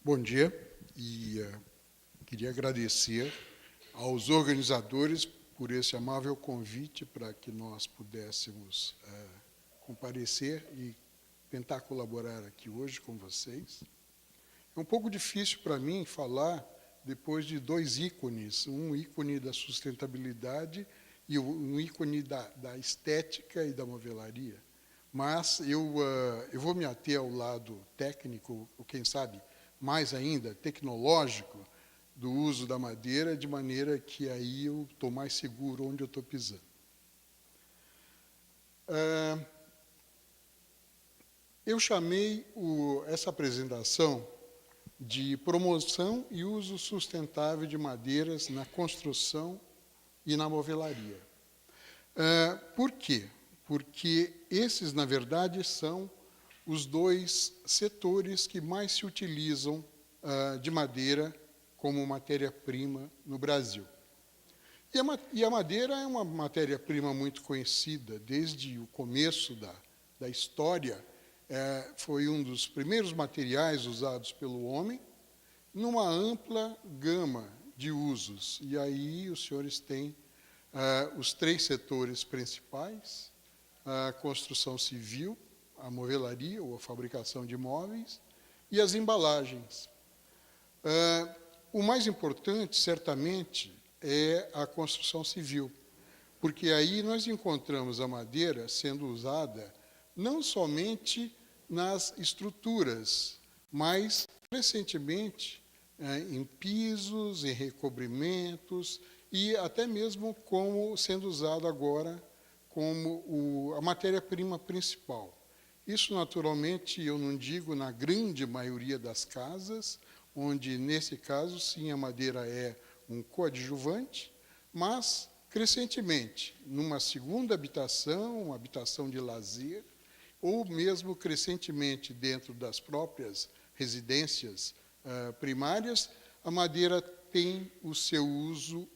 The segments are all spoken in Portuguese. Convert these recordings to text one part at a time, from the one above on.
Bom dia, e queria agradecer aos organizadores por esse amável convite para que nós pudéssemos comparecer e tentar colaborar aqui hoje com vocês. É um pouco difícil para mim falar depois de dois ícones, um ícone da sustentabilidade e um ícone da estética e da movelaria. Mas eu vou me ater ao lado técnico, ou quem sabe, mais ainda, tecnológico, do uso da madeira, de maneira que aí eu estou mais seguro onde eu estou pisando. Eu chamei essa apresentação de promoção e uso sustentável de madeiras na construção e na movelaria. Por quê? Porque esses, na verdade, são os dois setores que mais se utilizam de madeira como matéria-prima no Brasil. E a madeira é uma matéria-prima muito conhecida desde o começo da história. Foi um dos primeiros materiais usados pelo homem, numa ampla gama de usos. E aí os senhores têm os três setores principais: a construção civil, a movelaria ou a fabricação de móveis e as embalagens. O mais importante, certamente, é a construção civil, porque aí nós encontramos a madeira sendo usada não somente nas estruturas, mas, recentemente, em pisos, em recobrimentos e até mesmo como sendo usado agora como a matéria-prima principal. Isso, naturalmente, eu não digo na grande maioria das casas, onde, nesse caso, sim, a madeira é um coadjuvante, mas, crescentemente, numa segunda habitação, uma habitação de lazer, ou mesmo crescentemente dentro das próprias residências primárias, a madeira tem o seu uso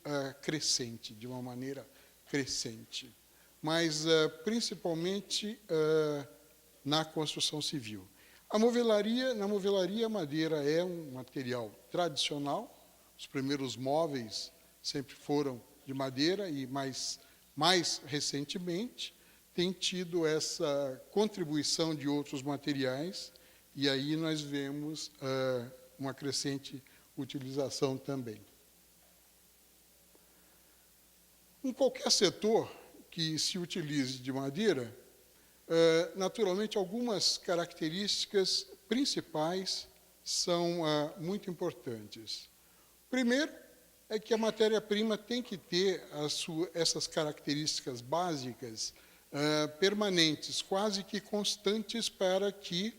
crescente, de uma maneira crescente. Mas, principalmente, na construção civil. Na movelaria, a madeira é um material tradicional. Os primeiros móveis sempre foram de madeira e, mais recentemente, tem tido essa contribuição de outros materiais, e aí nós vemos uma crescente utilização também. Em qualquer setor que se utilize de madeira, naturalmente, algumas características principais são muito importantes. Primeiro, é que a matéria-prima tem que ter essas características básicas permanentes, quase que constantes, para que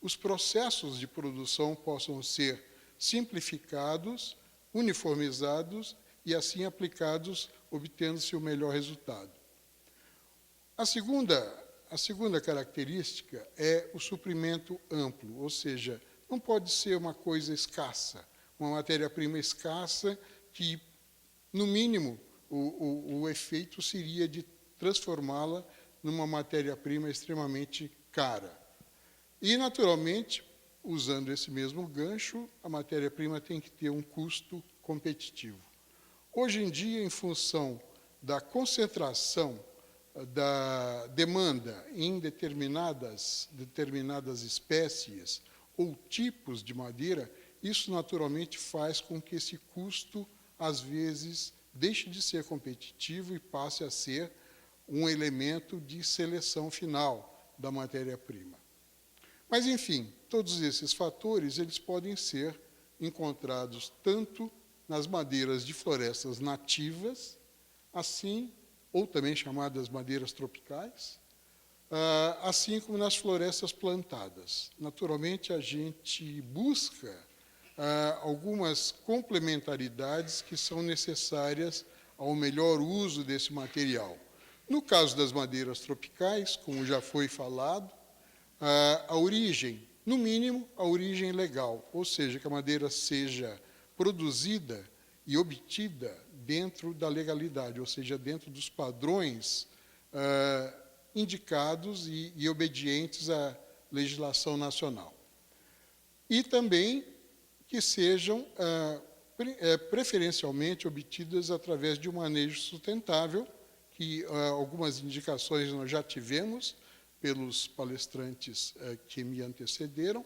os processos de produção possam ser simplificados, uniformizados e, assim, aplicados, obtendo-se o melhor resultado. A segunda característica é o suprimento amplo, ou seja, não pode ser uma coisa escassa, uma matéria-prima escassa que, no mínimo, o efeito seria de transformá-la numa matéria-prima extremamente cara. E, naturalmente, usando esse mesmo gancho, a matéria-prima tem que ter um custo competitivo. Hoje em dia, em função da concentração da demanda em determinadas espécies ou tipos de madeira, isso naturalmente faz com que esse custo, às vezes, deixe de ser competitivo e passe a ser um elemento de seleção final da matéria-prima. Mas, enfim, todos esses fatores eles podem ser encontrados tanto nas madeiras de florestas nativas, assim, ou também chamadas madeiras tropicais, assim como nas florestas plantadas. Naturalmente, a gente busca algumas complementaridades que são necessárias ao melhor uso desse material. No caso das madeiras tropicais, como já foi falado, a origem, no mínimo, a origem legal, ou seja, que a madeira seja produzida e obtida dentro da legalidade, ou seja, dentro dos padrões indicados e obedientes à legislação nacional. E também que sejam preferencialmente obtidas através de um manejo sustentável, que algumas indicações nós já tivemos pelos palestrantes que me antecederam,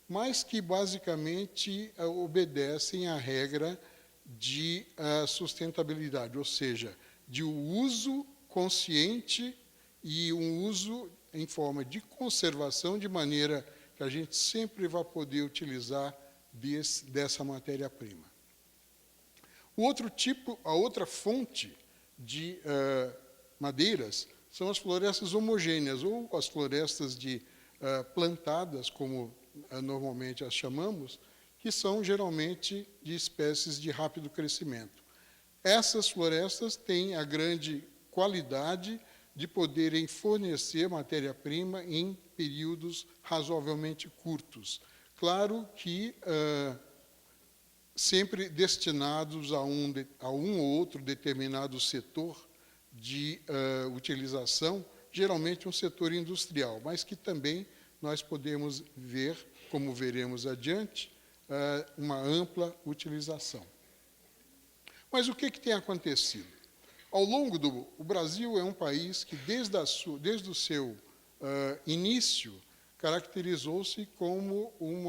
mas que basicamente obedecem à regra de sustentabilidade, ou seja, de um uso consciente e um uso em forma de conservação, de maneira que a gente sempre vai poder utilizar dessa matéria-prima. A outra fonte de madeiras são as florestas homogêneas, ou as florestas plantadas, como normalmente as chamamos, que são geralmente de espécies de rápido crescimento. Essas florestas têm a grande qualidade de poderem fornecer matéria-prima em períodos razoavelmente curtos. Claro que sempre destinados a um ou outro determinado setor de utilização, geralmente um setor industrial, mas que também nós podemos ver, como veremos adiante, uma ampla utilização. Mas o que tem acontecido? Ao longo o Brasil é um país que, desde o seu início, caracterizou-se como um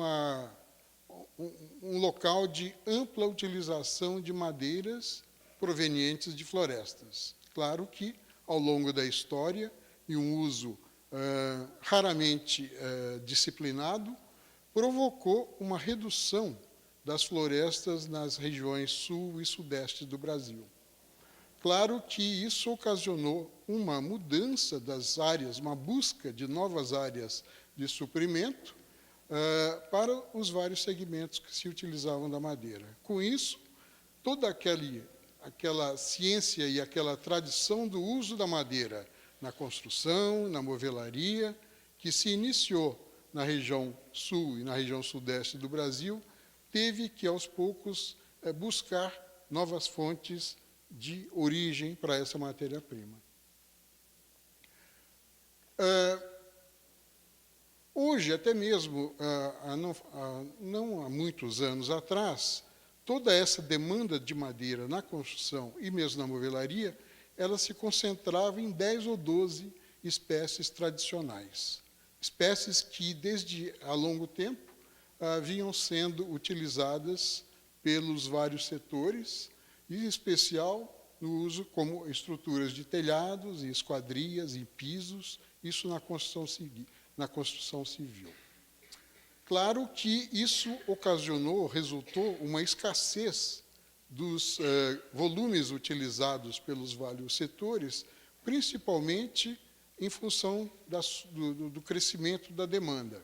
local de ampla utilização de madeiras provenientes de florestas. Claro que, ao longo da história, e um uso raramente disciplinado, provocou uma redução das florestas nas regiões sul e sudeste do Brasil. Claro que isso ocasionou uma mudança das áreas, uma busca de novas áreas de suprimento para os vários segmentos que se utilizavam da madeira. Com isso, toda aquela ciência e aquela tradição do uso da madeira na construção, na movelaria, que se iniciou na região sul e na região sudeste do Brasil, teve que, aos poucos, buscar novas fontes de origem para essa matéria-prima. Hoje, até mesmo, não há muitos anos atrás, toda essa demanda de madeira na construção e mesmo na movelaria, ela se concentrava em 10 ou 12 espécies tradicionais. Espécies que, desde há longo tempo, vinham sendo utilizadas pelos vários setores, e, em especial, no uso como estruturas de telhados, e esquadrias, e pisos, isso na construção civil. Claro que isso resultou uma escassez dos volumes utilizados pelos vários setores, principalmente em função do crescimento da demanda.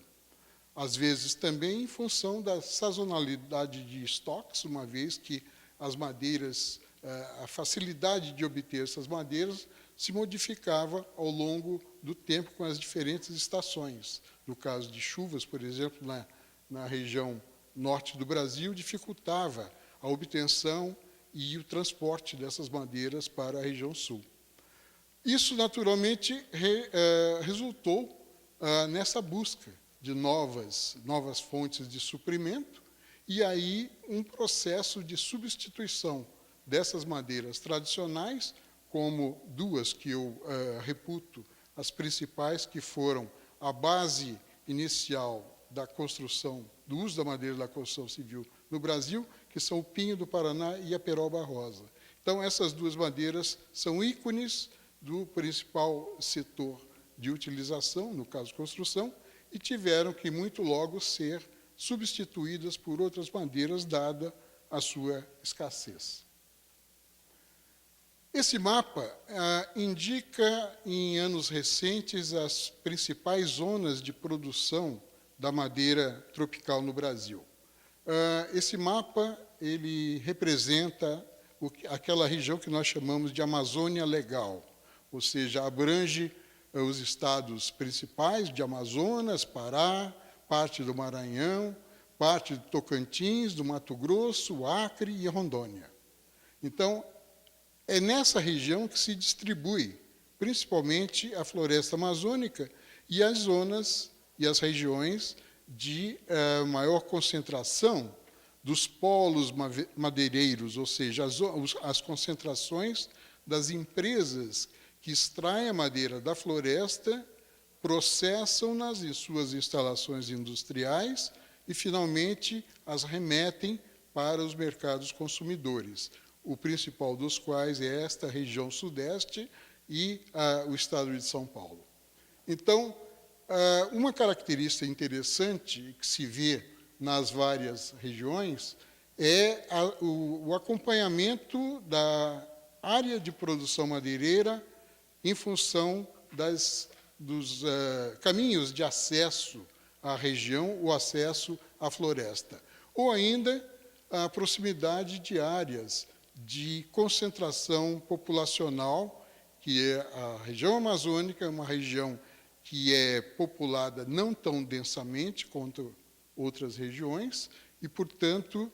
Às vezes também em função da sazonalidade de estoques, uma vez que as madeiras, a facilidade de obter essas madeiras se modificava ao longo do tempo com as diferentes estações. No caso de chuvas, por exemplo, na região norte do Brasil, dificultava a obtenção e o transporte dessas madeiras para a região sul. Isso, naturalmente, resultou nessa busca de novas fontes de suprimento, e aí um processo de substituição dessas madeiras tradicionais, como duas que eu reputo as principais, que foram a base inicial da construção, do uso da madeira da construção civil no Brasil, que são o pinho do Paraná e a peroba rosa. Então, essas duas madeiras são ícones do principal setor de utilização, no caso construção, e tiveram que muito logo ser substituídas por outras madeiras, dada a sua escassez. Esse mapa indica, em anos recentes, as principais zonas de produção da madeira tropical no Brasil. Esse mapa ele representa aquela região que nós chamamos de Amazônia Legal, ou seja, abrange os estados principais de Amazonas, Pará, parte do Maranhão, parte do Tocantins, do Mato Grosso, Acre e Rondônia. Então, é nessa região que se distribui, principalmente, a floresta amazônica e as zonas e as regiões de maior concentração dos polos madeireiros, ou seja, as concentrações das empresas que extraem a madeira da floresta, processam-nas em suas instalações industriais e, finalmente, as remetem para os mercados consumidores, o principal dos quais é esta região sudeste e o estado de São Paulo. Então, uma característica interessante que se vê nas várias regiões é o acompanhamento da área de produção madeireira em função dos caminhos de acesso à região, o acesso à floresta, ou ainda a proximidade de áreas de concentração populacional, que é a região amazônica, uma região que é populada não tão densamente quanto outras regiões, e, portanto,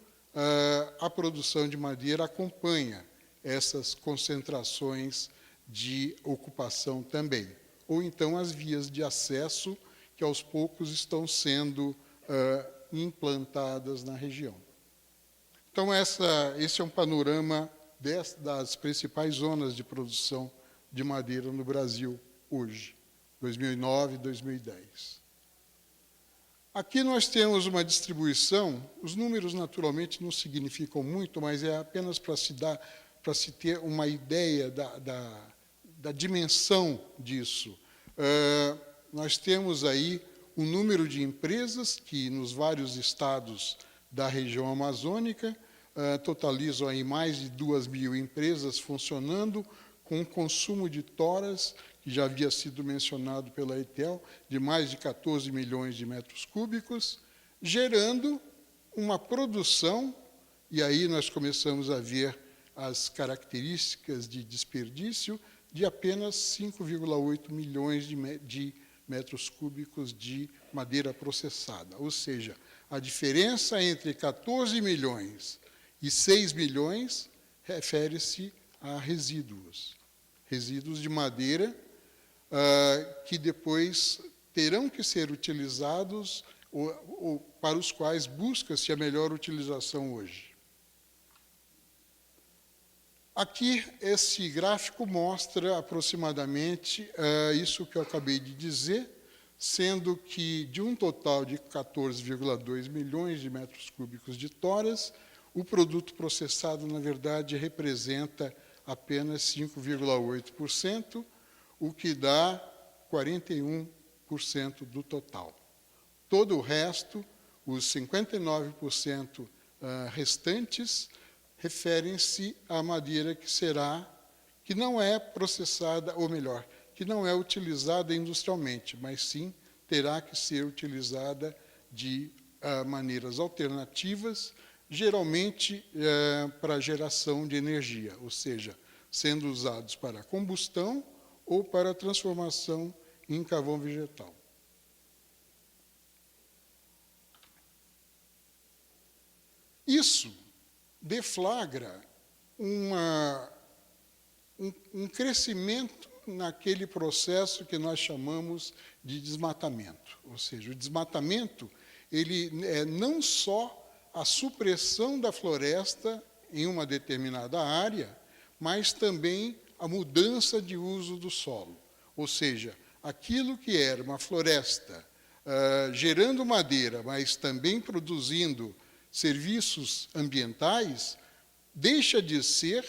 a produção de madeira acompanha essas concentrações de ocupação também. Ou então as vias de acesso que aos poucos estão sendo implantadas na região. Então, esse é um panorama das principais zonas de produção de madeira no Brasil hoje, 2009 e 2010. Aqui nós temos uma distribuição, os números naturalmente não significam muito, mas é apenas para se ter uma ideia da dimensão disso. Nós temos aí um número de empresas que, nos vários estados da região amazônica, totalizam aí mais de 2.000 empresas funcionando, com um consumo de toras, que já havia sido mencionado pela ETEL, de mais de 14 milhões de metros cúbicos, gerando uma produção, e aí nós começamos a ver as características de desperdício, de apenas 5,8 milhões de metros cúbicos de madeira processada. Ou seja, a diferença entre 14 milhões e 6 milhões refere-se a resíduos de madeira que depois terão que ser utilizados ou para os quais busca-se a melhor utilização hoje. Aqui, esse gráfico mostra aproximadamente isso que eu acabei de dizer, sendo que de um total de 14,2 milhões de metros cúbicos de toras, o produto processado, na verdade, representa apenas 5,8%, o que dá 41% do total. Todo o resto, os 59% restantes, referem-se à madeira que não é processada, ou melhor, que não é utilizada industrialmente, mas sim terá que ser utilizada de maneiras alternativas, geralmente para geração de energia, ou seja, sendo usados para combustão ou para transformação em carvão vegetal. Isso deflagra um crescimento naquele processo que nós chamamos de desmatamento. Ou seja, o desmatamento ele é não só a supressão da floresta em uma determinada área, mas também a mudança de uso do solo. Ou seja, aquilo que era uma floresta gerando madeira, mas também produzindo serviços ambientais, deixa de ser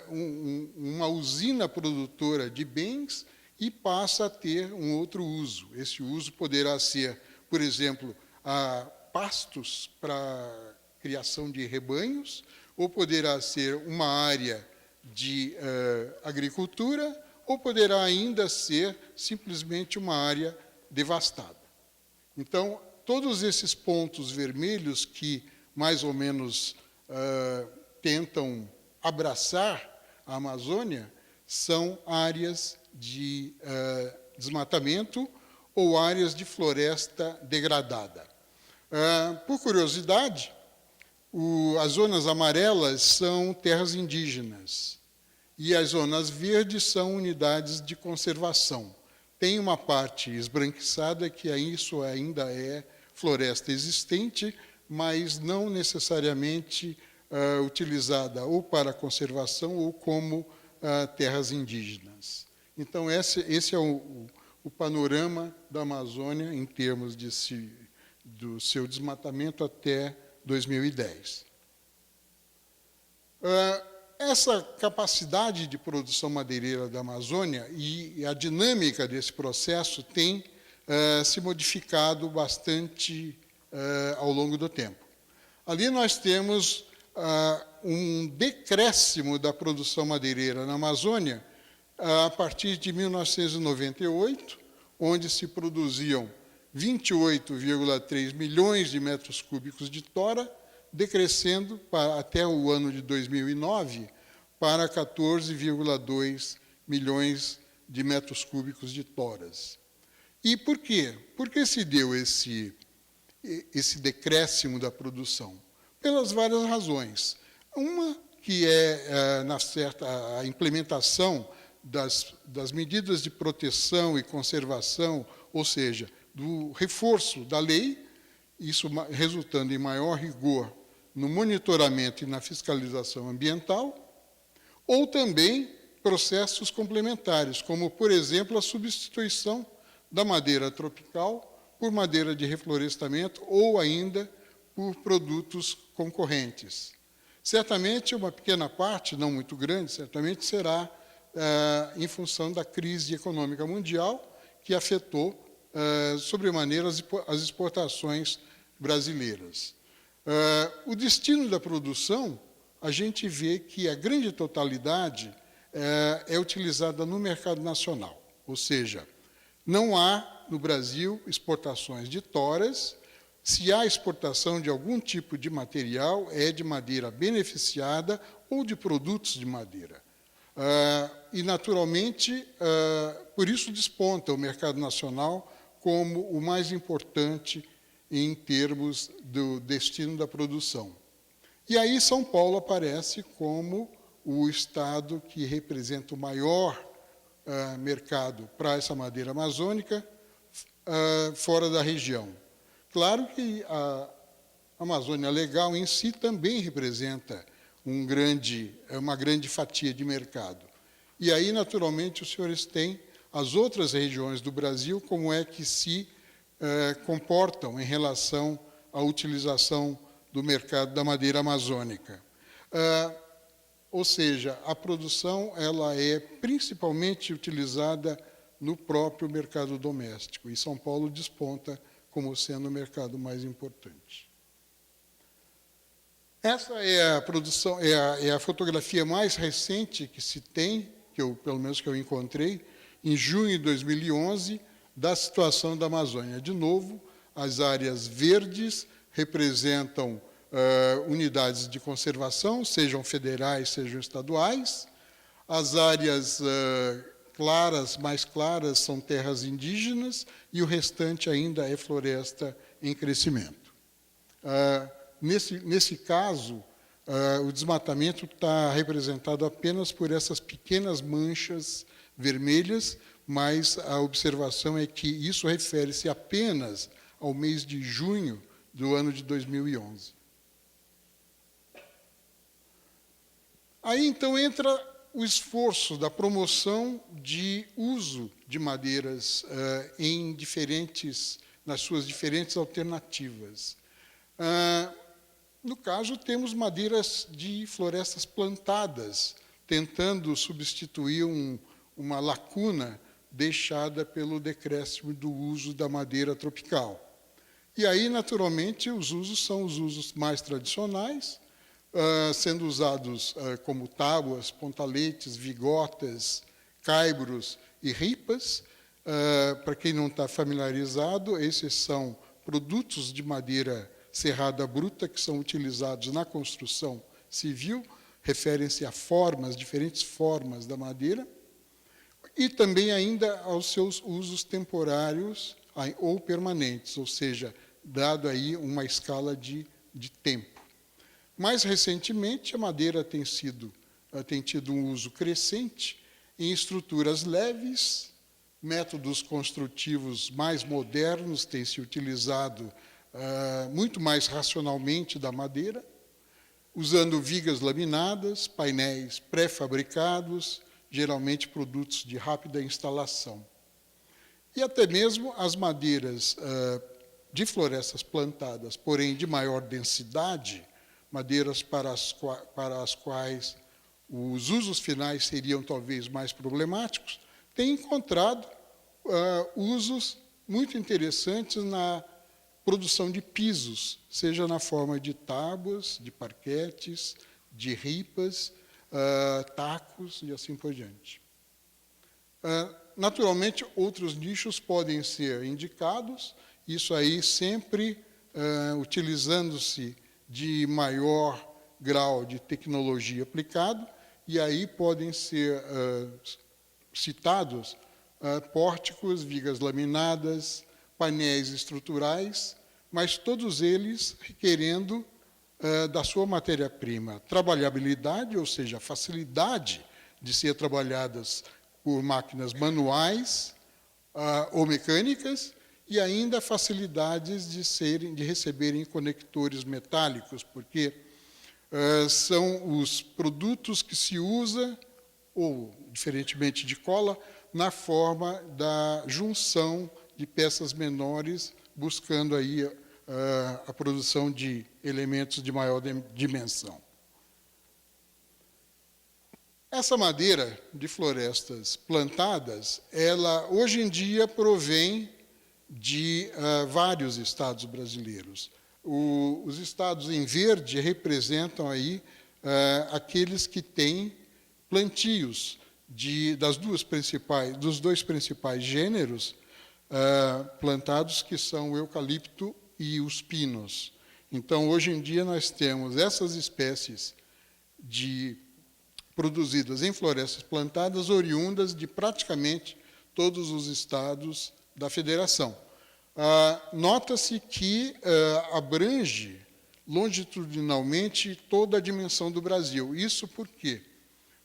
uma usina produtora de bens e passa a ter um outro uso. Esse uso poderá ser, por exemplo, pastos para criação de rebanhos, ou poderá ser uma área de agricultura, ou poderá ainda ser simplesmente uma área devastada. Então, todos esses pontos vermelhos que, mais ou menos, tentam abraçar a Amazônia, são áreas de desmatamento ou áreas de floresta degradada. Por curiosidade, as zonas amarelas são terras indígenas e as zonas verdes são unidades de conservação. Tem uma parte esbranquiçada que isso ainda é floresta existente, mas não necessariamente utilizada ou para conservação ou como terras indígenas. Então, esse é o panorama da Amazônia em termos do seu desmatamento até 2010. Essa capacidade de produção madeireira da Amazônia e a dinâmica desse processo tem se modificado bastante ao longo do tempo. Ali nós temos um decréscimo da produção madeireira na Amazônia a partir de 1998, onde se produziam 28,3 milhões de metros cúbicos de tora, decrescendo até o ano de 2009 para 14,2 milhões de metros cúbicos de toras. E por quê? Por que se deu esse decréscimo da produção? Pelas várias razões. Uma que é a implementação das medidas de proteção e conservação, ou seja, do reforço da lei, isso resultando em maior rigor no monitoramento e na fiscalização ambiental, ou também processos complementares, como, por exemplo, a substituição da madeira tropical por madeira de reflorestamento ou ainda por produtos concorrentes. Certamente, uma pequena parte, não muito grande, certamente será em função da crise econômica mundial que afetou sobremaneira as exportações brasileiras. O destino da produção, a gente vê que a grande totalidade é utilizada no mercado nacional, ou seja, não há no Brasil exportações de toras. Se há exportação de algum tipo de material, é de madeira beneficiada ou de produtos de madeira. E, naturalmente, por isso desponta o mercado nacional como o mais importante em termos do destino da produção. E aí São Paulo aparece como o estado que representa o maior mercado para essa madeira amazônica fora da região. Claro que a Amazônia Legal em si também representa uma grande fatia de mercado. E aí, naturalmente, os senhores têm as outras regiões do Brasil, como é que se comportam em relação à utilização do mercado da madeira amazônica. Ou seja, a produção ela é principalmente utilizada no próprio mercado doméstico, e São Paulo desponta como sendo o mercado mais importante. Essa é a produção, é a fotografia mais recente que se tem, pelo menos que eu encontrei, em junho de 2011, da situação da Amazônia. De novo, as áreas verdes representam unidades de conservação, sejam federais, sejam estaduais. As áreas mais claras, são terras indígenas, e o restante ainda é floresta em crescimento. Nesse caso, o desmatamento está representado apenas por essas pequenas manchas vermelhas, mas a observação é que isso refere-se apenas ao mês de junho do ano de 2011. Aí, então, entra o esforço da promoção de uso de madeiras nas suas diferentes alternativas. No caso, temos madeiras de florestas plantadas, tentando substituir uma lacuna deixada pelo decréscimo do uso da madeira tropical. E aí, naturalmente, os usos são os usos mais tradicionais, sendo usados como tábuas, pontaletes, vigotas, caibros e ripas. Para quem não está familiarizado, esses são produtos de madeira serrada bruta que são utilizados na construção civil, referem-se a diferentes formas da madeira, e também ainda aos seus usos temporários ou permanentes, ou seja, dado aí uma escala de tempo. Mais recentemente, a madeira tem tido um uso crescente em estruturas leves, métodos construtivos mais modernos têm se utilizado muito mais racionalmente da madeira, usando vigas laminadas, painéis pré-fabricados, geralmente produtos de rápida instalação. E até mesmo as madeiras de florestas plantadas, porém de maior densidade, madeiras para as quais os usos finais seriam talvez mais problemáticos, têm encontrado usos muito interessantes na produção de pisos, seja na forma de tábuas, de parquetes, de ripas, tacos e assim por diante. Naturalmente, outros nichos podem ser indicados, isso aí sempre utilizando-se de maior grau de tecnologia aplicado, e aí podem ser citados pórticos, vigas laminadas, painéis estruturais, mas todos eles requerendo da sua matéria-prima trabalhabilidade, ou seja, facilidade de ser trabalhadas por máquinas manuais ou mecânicas, e ainda facilidades de receberem conectores metálicos, porque são os produtos que se usa, ou diferentemente de cola, na forma da junção de peças menores, buscando aí a produção de elementos de maior dimensão. Essa madeira de florestas plantadas, ela hoje em dia provém de vários estados brasileiros. Os estados em verde representam aí aqueles que têm plantios dos dois principais gêneros plantados, que são o eucalipto e os pinos. Então, hoje em dia, nós temos essas espécies produzidas em florestas plantadas, oriundas de praticamente todos os estados da federação. Nota-se que abrange longitudinalmente toda a dimensão do Brasil. Isso por quê?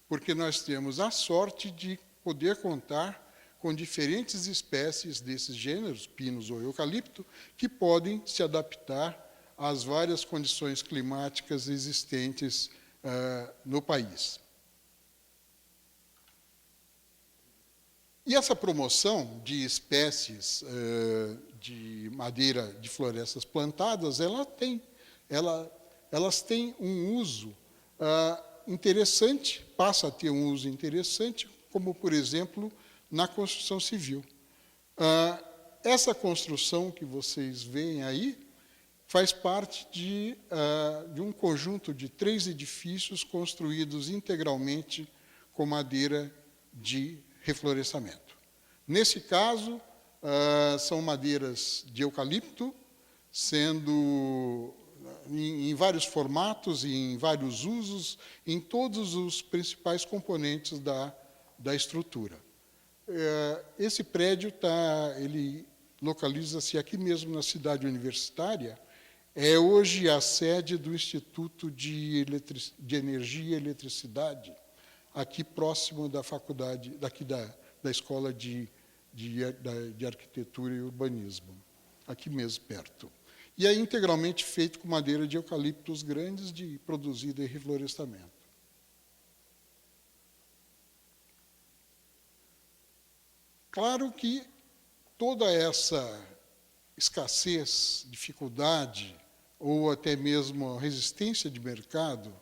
Porque nós temos a sorte de poder contar com diferentes espécies desses gêneros, pinos ou eucalipto, que podem se adaptar às várias condições climáticas existentes no país. E essa promoção de espécies de madeira de florestas plantadas, elas têm um uso interessante, passa a ter um uso interessante, como, por exemplo, na construção civil. Essa construção que vocês veem aí faz parte de um conjunto de 3 edifícios construídos integralmente com madeira de reflorestamento. Nesse caso, são madeiras de eucalipto, sendo em vários formatos e em vários usos, em todos os principais componentes da estrutura. Esse prédio ele localiza-se aqui mesmo na cidade universitária, é hoje a sede do Instituto de Energia e Eletricidade, aqui próximo da faculdade, da Escola de Arquitetura e Urbanismo, aqui mesmo perto. E é integralmente feito com madeira de eucaliptos grandes, produzida em reflorestamento. Claro que toda essa escassez, dificuldade, ou até mesmo resistência de mercado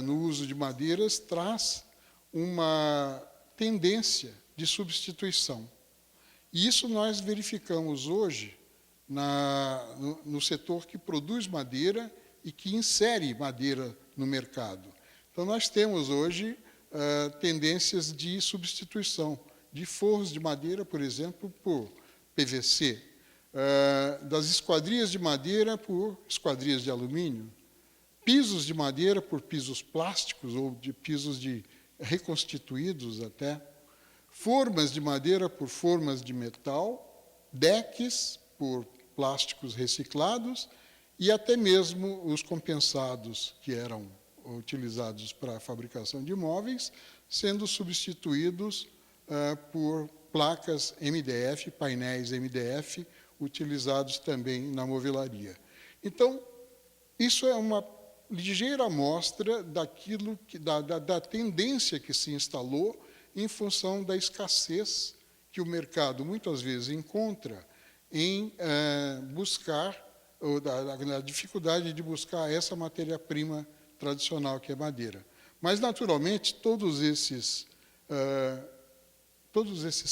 no uso de madeiras traz uma tendência de substituição. E isso nós verificamos hoje no setor que produz madeira e que insere madeira no mercado. Então, nós temos hoje tendências de substituição de forros de madeira, por exemplo, por PVC, das esquadrias de madeira por esquadrias de alumínio, pisos de madeira por pisos plásticos ou de pisos reconstituídos até, formas de madeira por formas de metal, decks por plásticos reciclados e até mesmo os compensados que eram utilizados para a fabricação de móveis, sendo substituídos por placas MDF, painéis MDF, utilizados também na movelaria. Então, isso é uma ligeira amostra daquilo da tendência que se instalou em função da escassez que o mercado muitas vezes encontra em buscar, ou da dificuldade de buscar essa matéria-prima tradicional que é madeira. Mas, naturalmente, todos esses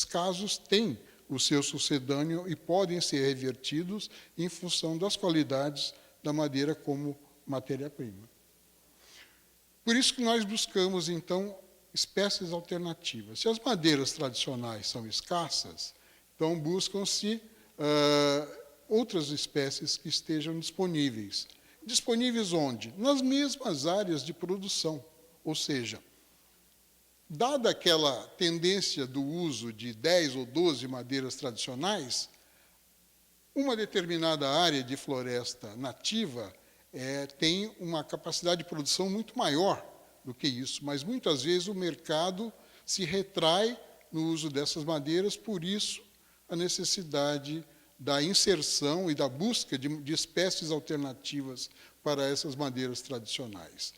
casos têm o seu sucedâneo e podem ser revertidos em função das qualidades da madeira como matéria-prima. Por isso que nós buscamos, então, espécies alternativas. Se as madeiras tradicionais são escassas, então buscam-se outras espécies que estejam disponíveis. Disponíveis onde? Nas mesmas áreas de produção. Ou seja, dada aquela tendência do uso de 10 ou 12 madeiras tradicionais, uma determinada área de floresta nativa tem uma capacidade de produção muito maior do que isso, mas muitas vezes o mercado se retrai no uso dessas madeiras, por isso a necessidade da inserção e da busca de espécies alternativas para essas madeiras tradicionais.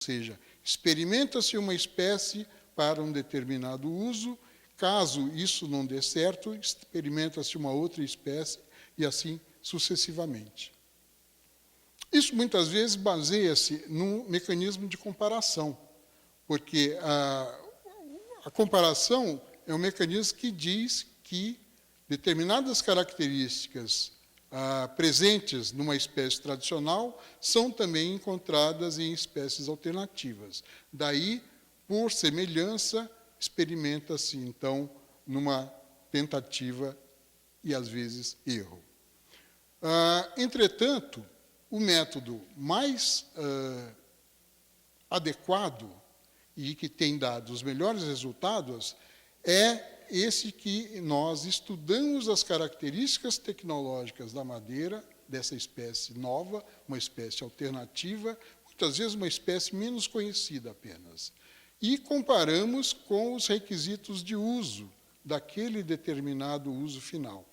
Ou seja, experimenta-se uma espécie para um determinado uso, caso isso não dê certo, experimenta-se uma outra espécie e assim sucessivamente. Isso muitas vezes baseia-se num mecanismo de comparação, porque a comparação é um mecanismo que diz que determinadas características presentes numa espécie tradicional são também encontradas em espécies alternativas. Daí, por semelhança, experimenta-se, então, numa tentativa e, às vezes, erro. Entretanto, o método mais adequado e que tem dado os melhores resultados é esse que nós estudamos as características tecnológicas da madeira, dessa espécie nova, uma espécie alternativa, muitas vezes uma espécie menos conhecida apenas, e comparamos com os requisitos de uso daquele determinado uso final.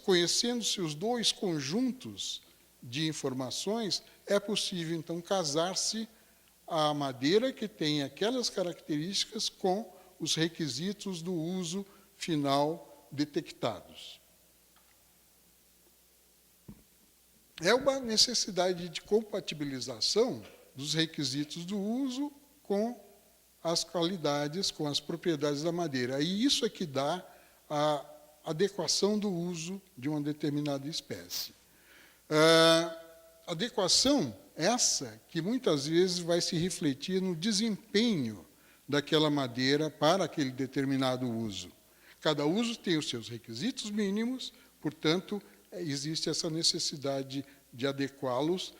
Conhecendo-se os dois conjuntos de informações, é possível, então, casar-se a madeira que tem aquelas características com os requisitos do uso final detectados. É uma necessidade de compatibilização dos requisitos do uso com as qualidades, com as propriedades da madeira. E isso é que dá a adequação do uso de uma determinada espécie. Adequação essa que muitas vezes vai se refletir no desempenho daquela madeira para aquele determinado uso. Cada uso tem os seus requisitos mínimos, portanto, existe essa necessidade de adequá-los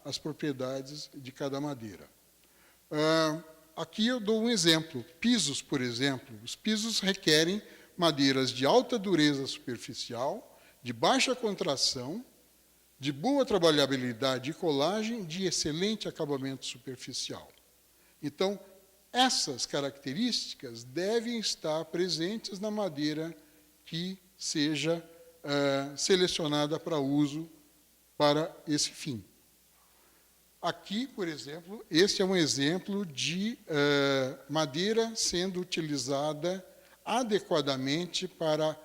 às propriedades de cada madeira. Aqui eu dou um exemplo. Pisos, por exemplo. Os pisos requerem madeiras de alta dureza superficial, de baixa contração, de boa trabalhabilidade e colagem, de excelente acabamento superficial. Então, essas características devem estar presentes na madeira que seja selecionada para uso para esse fim. Aqui, por exemplo, esse é um exemplo de madeira sendo utilizada adequadamente para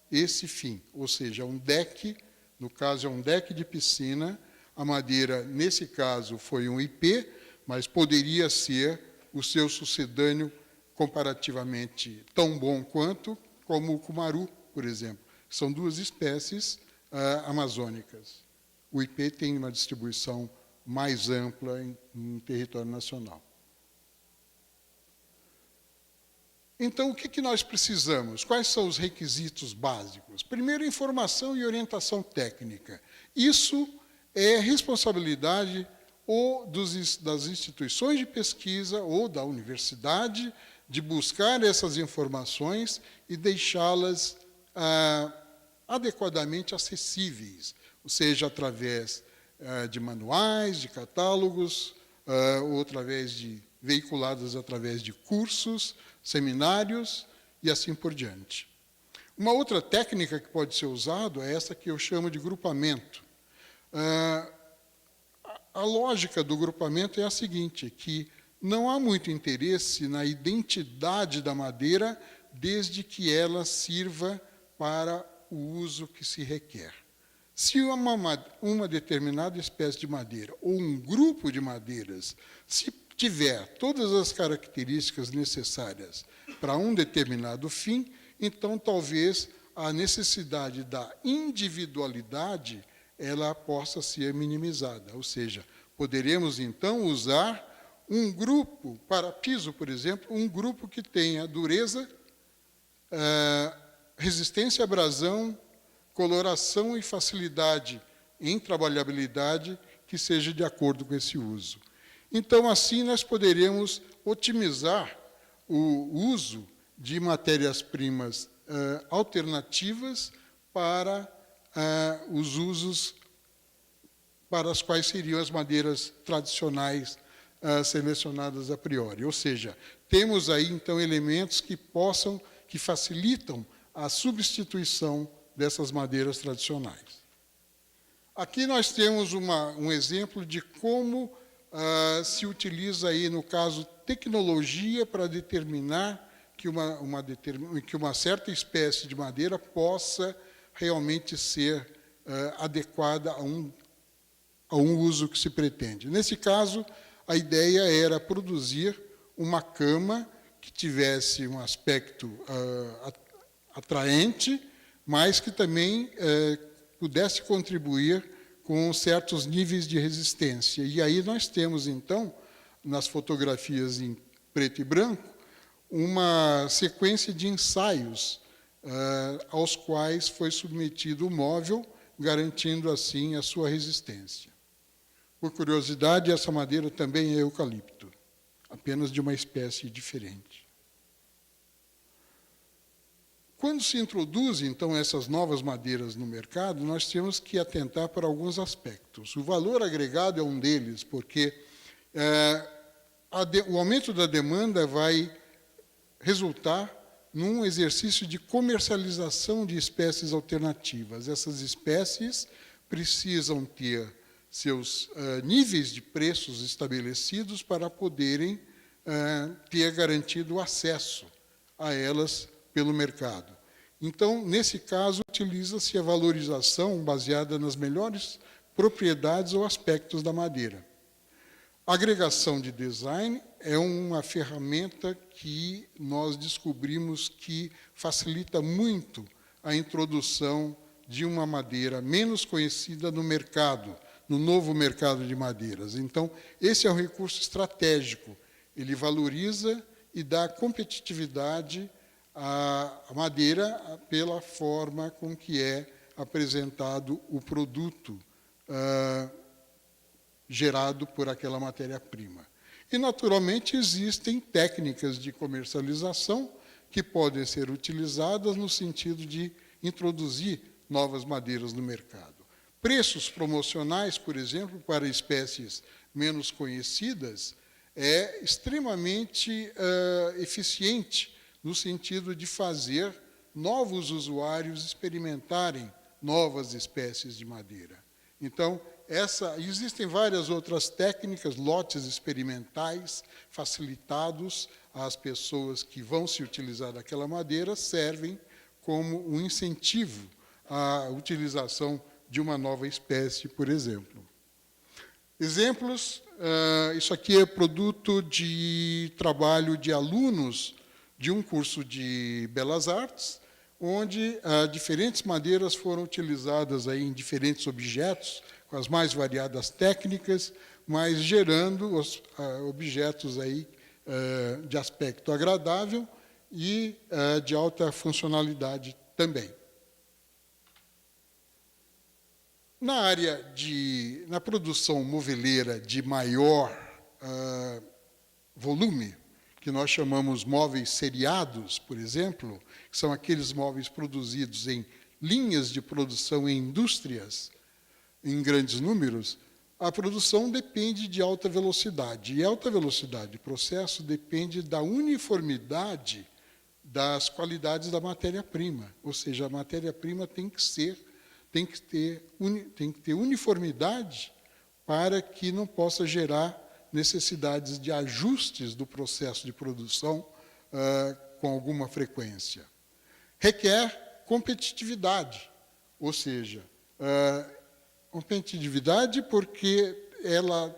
esse fim, ou seja, um deck, no caso é um deck de piscina, a madeira, nesse caso, foi um IP, mas poderia ser o seu sucedâneo comparativamente tão bom quanto, como o cumaru, por exemplo. São duas espécies amazônicas. O IP tem uma distribuição mais ampla em território nacional. Então, o que nós precisamos? Quais são os requisitos básicos? Primeiro, informação e orientação técnica. Isso é responsabilidade ou das instituições de pesquisa ou da universidade de buscar essas informações e deixá-las adequadamente acessíveis, ou seja, através de manuais, de catálogos, ou veiculadas através de cursos, seminários e assim por diante. Uma outra técnica que pode ser usada é essa que eu chamo de grupamento. A lógica do grupamento é a seguinte, que não há muito interesse na identidade da madeira desde que ela sirva para o uso que se requer. Se uma determinada espécie de madeira ou um grupo de madeiras, se tiver todas as características necessárias para um determinado fim, então talvez a necessidade da individualidade ela possa ser minimizada. Ou seja, poderemos então usar um grupo, para piso, por exemplo, um grupo que tenha dureza, resistência à abrasão, coloração e facilidade em trabalhabilidade que seja de acordo com esse uso. Então, assim, nós poderemos otimizar o uso de matérias-primas alternativas para os usos para as quais seriam as madeiras tradicionais selecionadas a priori. Ou seja, temos aí, então, elementos que facilitam a substituição dessas madeiras tradicionais. Aqui nós temos um exemplo de como se utiliza aí, no caso, tecnologia para determinar que uma certa espécie de madeira possa realmente ser adequada a um uso que se pretende. Nesse caso, a ideia era produzir uma cama que tivesse um aspecto atraente, mas que também pudesse contribuir com certos níveis de resistência. E aí nós temos, então, nas fotografias em preto e branco, uma sequência de ensaios aos quais foi submetido o móvel, garantindo, assim, a sua resistência. Por curiosidade, essa madeira também é eucalipto, apenas de uma espécie diferente. Quando se introduz, então, essas novas madeiras no mercado, nós temos que atentar para alguns aspectos. O valor agregado é um deles, porque o aumento da demanda vai resultar num exercício de comercialização de espécies alternativas. Essas espécies precisam ter seus níveis de preços estabelecidos para poderem ter garantido o acesso a elas pelo mercado. Então, nesse caso, utiliza-se a valorização baseada nas melhores propriedades ou aspectos da madeira. A agregação de design é uma ferramenta que nós descobrimos que facilita muito a introdução de uma madeira menos conhecida no mercado, no novo mercado de madeiras. Então, esse é um recurso estratégico. Ele valoriza e dá competitividade à madeira pela forma com que é apresentado o produto gerado por aquela matéria-prima. E, naturalmente, existem técnicas de comercialização que podem ser utilizadas no sentido de introduzir novas madeiras no mercado. Preços promocionais, por exemplo, para espécies menos conhecidas, é extremamente eficiente no sentido de fazer novos usuários experimentarem novas espécies de madeira. Então, existem várias outras técnicas, lotes experimentais, facilitados às pessoas que vão se utilizar daquela madeira, servem como um incentivo à utilização de uma nova espécie, por exemplo. Exemplos, isso aqui é produto de trabalho de alunos de um curso de Belas Artes, onde diferentes madeiras foram utilizadas aí em diferentes objetos, com as mais variadas técnicas, mas gerando objetos aí, de aspecto agradável e de alta funcionalidade também. Na produção moveleira de maior volume, que nós chamamos móveis seriados, por exemplo, que são aqueles móveis produzidos em linhas de produção em indústrias, em grandes números, a produção depende de alta velocidade. E alta velocidade de processo depende da uniformidade das qualidades da matéria-prima. Ou seja, a matéria-prima tem que ter uniformidade para que não possa gerar necessidades de ajustes do processo de produção com alguma frequência. Requer competitividade, ou seja, competitividade porque ela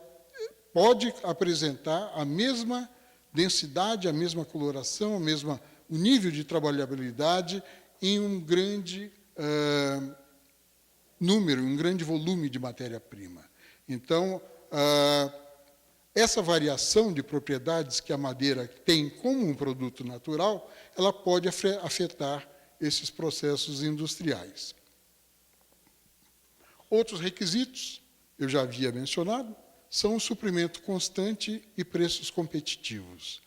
pode apresentar a mesma densidade, a mesma coloração, o nível de trabalhabilidade em um grande número, um grande volume de matéria-prima. Então, essa variação de propriedades que a madeira tem como um produto natural, ela pode afetar esses processos industriais. Outros requisitos, eu já havia mencionado, são o suprimento constante e preços competitivos.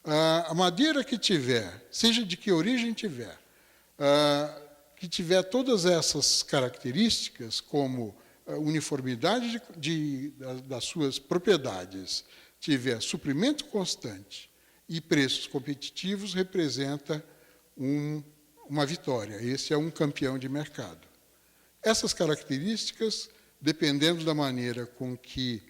A madeira que tiver, seja de que origem tiver, que tiver todas essas características, como uniformidade das suas propriedades, tiver suprimento constante e preços competitivos, representa uma vitória. Esse é um campeão de mercado. Essas características, dependendo da maneira com que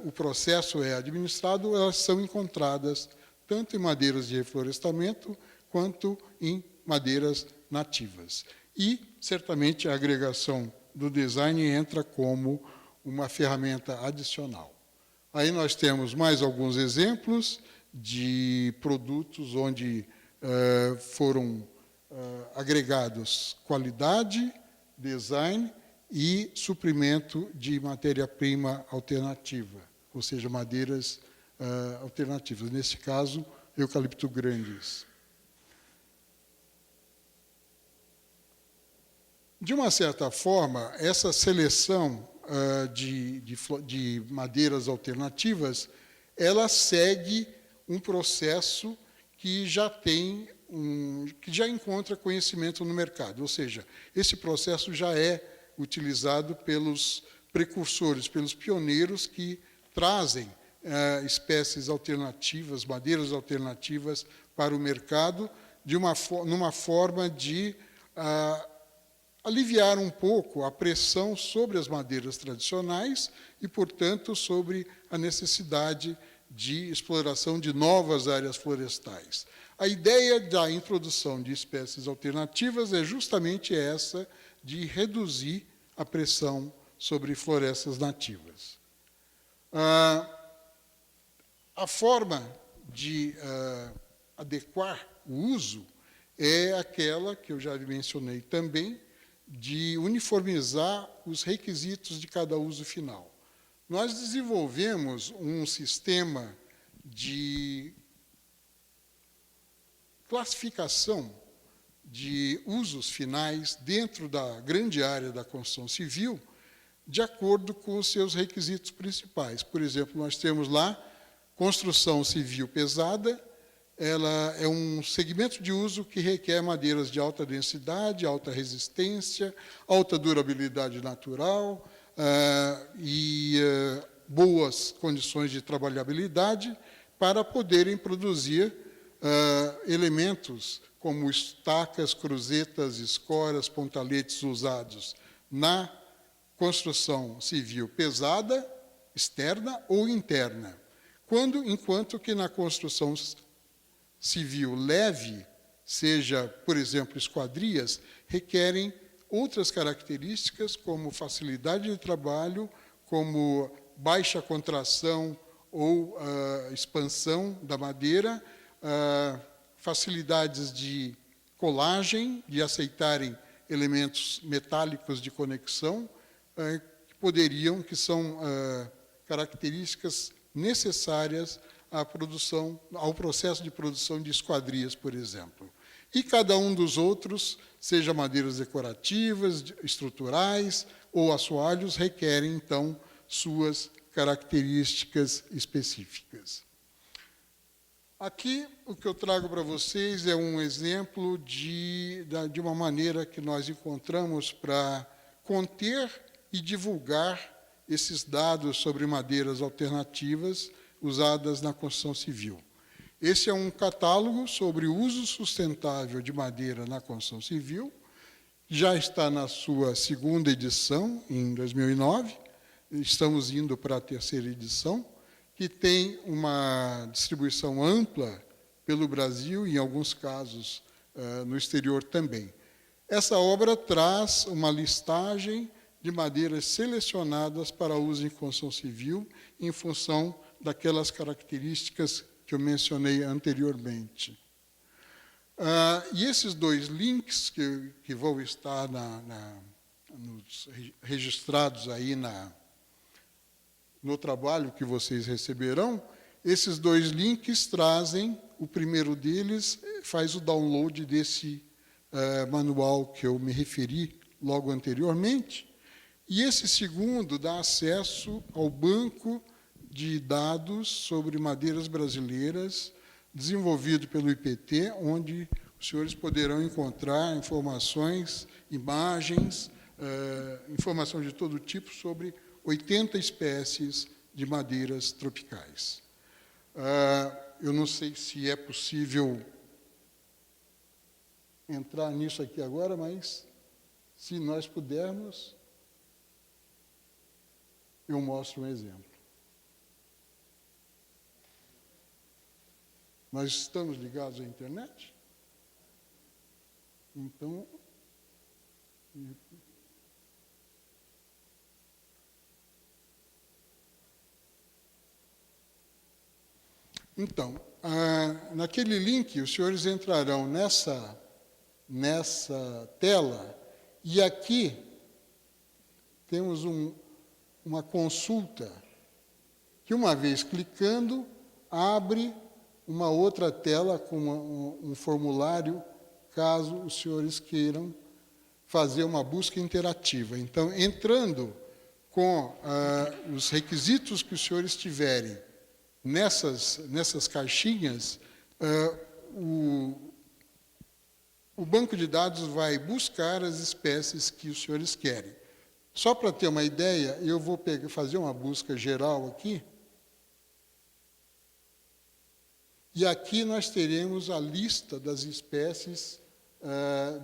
o processo é administrado, elas são encontradas tanto em madeiras de reflorestamento quanto em madeiras nativas. E, certamente, a agregação do design entra como uma ferramenta adicional. Aí nós temos mais alguns exemplos de produtos onde foram agregados qualidade, design e suprimento de matéria-prima alternativa, ou seja, madeiras alternativas. Nesse caso, eucalipto grandes. De uma certa forma, essa seleção de madeiras alternativas, ela segue um processo que já encontra conhecimento no mercado. Ou seja, esse processo já é utilizado pelos precursores, pelos pioneiros que trazem espécies alternativas, madeiras alternativas para o mercado, numa forma de aliviar um pouco a pressão sobre as madeiras tradicionais e, portanto, sobre a necessidade de exploração de novas áreas florestais. A ideia da introdução de espécies alternativas é justamente essa, de reduzir a pressão sobre florestas nativas. A forma de adequar o uso é aquela que eu já mencionei também, de uniformizar os requisitos de cada uso final. Nós desenvolvemos um sistema de classificação de usos finais dentro da grande área da construção civil, de acordo com os seus requisitos principais. Por exemplo, nós temos lá construção civil pesada. Ela é um segmento de uso que requer madeiras de alta densidade, alta resistência, alta durabilidade natural e boas condições de trabalhabilidade para poderem produzir elementos como estacas, cruzetas, escoras, pontaletes usados na construção civil pesada, externa ou interna, enquanto que na construção civil leve, seja, por exemplo, esquadrias, requerem outras características, como facilidade de trabalho, como baixa contração ou expansão da madeira, facilidades de colagem, de aceitarem elementos metálicos de conexão, que são características necessárias ao processo de produção de esquadrias, por exemplo. E cada um dos outros, seja madeiras decorativas, estruturais ou assoalhos, requerem, então, suas características específicas. Aqui, o que eu trago para vocês é um exemplo de uma maneira que nós encontramos para conter e divulgar esses dados sobre madeiras alternativas usadas na construção civil. Esse é um catálogo sobre o uso sustentável de madeira na construção civil, já está na sua segunda edição, em 2009, estamos indo para a terceira edição, que tem uma distribuição ampla pelo Brasil, em alguns casos no exterior também. Essa obra traz uma listagem de madeiras selecionadas para uso em construção civil, em função daquelas características que eu mencionei anteriormente. E esses dois links que vão estar registrados aí no trabalho que vocês receberão, esses dois links trazem, o primeiro deles faz o download desse manual que eu me referi logo anteriormente, e esse segundo dá acesso ao banco de dados sobre madeiras brasileiras, desenvolvido pelo IPT, onde os senhores poderão encontrar informações, imagens, informação de todo tipo sobre 80 espécies de madeiras tropicais. Eu não sei se é possível entrar nisso aqui agora, mas, se nós pudermos, eu mostro um exemplo. Nós estamos ligados à internet? Então, naquele link, os senhores entrarão nessa tela, e aqui temos uma consulta, que uma vez clicando, abre uma outra tela com um formulário, caso os senhores queiram fazer uma busca interativa. Então, entrando com os requisitos que os senhores tiverem nessas caixinhas, o banco de dados vai buscar as espécies que os senhores querem. Só para ter uma ideia, eu vou fazer uma busca geral aqui. E aqui nós teremos a lista das espécies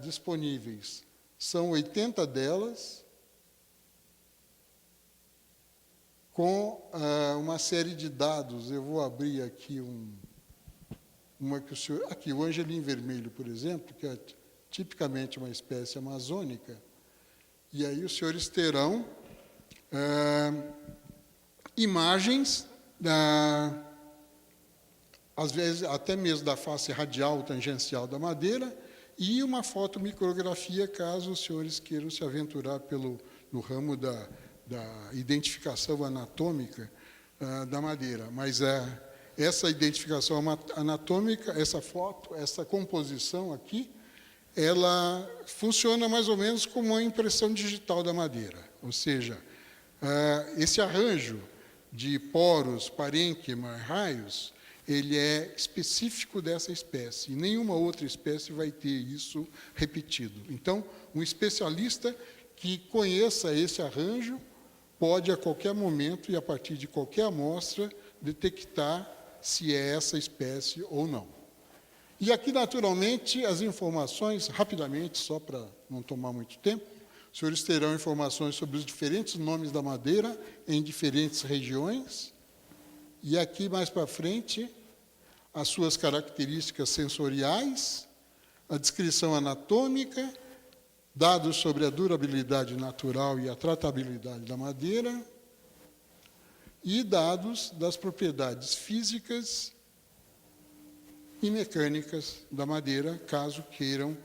disponíveis. São 80 delas, com uma série de dados. Eu vou abrir aqui uma que o senhor... Aqui, o angelim vermelho, por exemplo, que é tipicamente uma espécie amazônica. E aí os senhores terão imagens às vezes até mesmo da face radial tangencial da madeira, e uma fotomicrografia, caso os senhores queiram se aventurar no ramo da identificação anatômica da madeira. Mas essa identificação anatômica, essa foto, essa composição aqui, ela funciona mais ou menos como uma impressão digital da madeira. Ou seja, esse arranjo de poros, parênquima, raios, ele é específico dessa espécie, e nenhuma outra espécie vai ter isso repetido. Então, um especialista que conheça esse arranjo pode, a qualquer momento e a partir de qualquer amostra, detectar se é essa espécie ou não. E aqui, naturalmente, as informações, rapidamente, só para não tomar muito tempo, os senhores terão informações sobre os diferentes nomes da madeira em diferentes regiões. E aqui, mais para frente, as suas características sensoriais, a descrição anatômica, dados sobre a durabilidade natural e a tratabilidade da madeira, e dados das propriedades físicas e mecânicas da madeira, caso queiram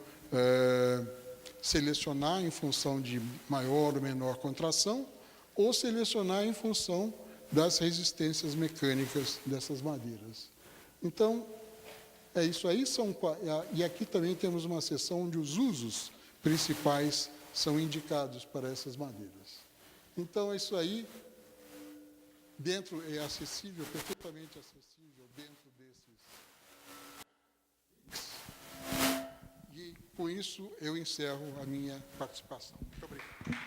selecionar em função de maior ou menor contração, ou selecionar em função das resistências mecânicas dessas madeiras. Então, é isso aí. E aqui também temos uma seção onde os usos principais são indicados para essas madeiras. Então, é isso aí. É acessível, perfeitamente acessível dentro desses. E, com isso, eu encerro a minha participação. Muito obrigado.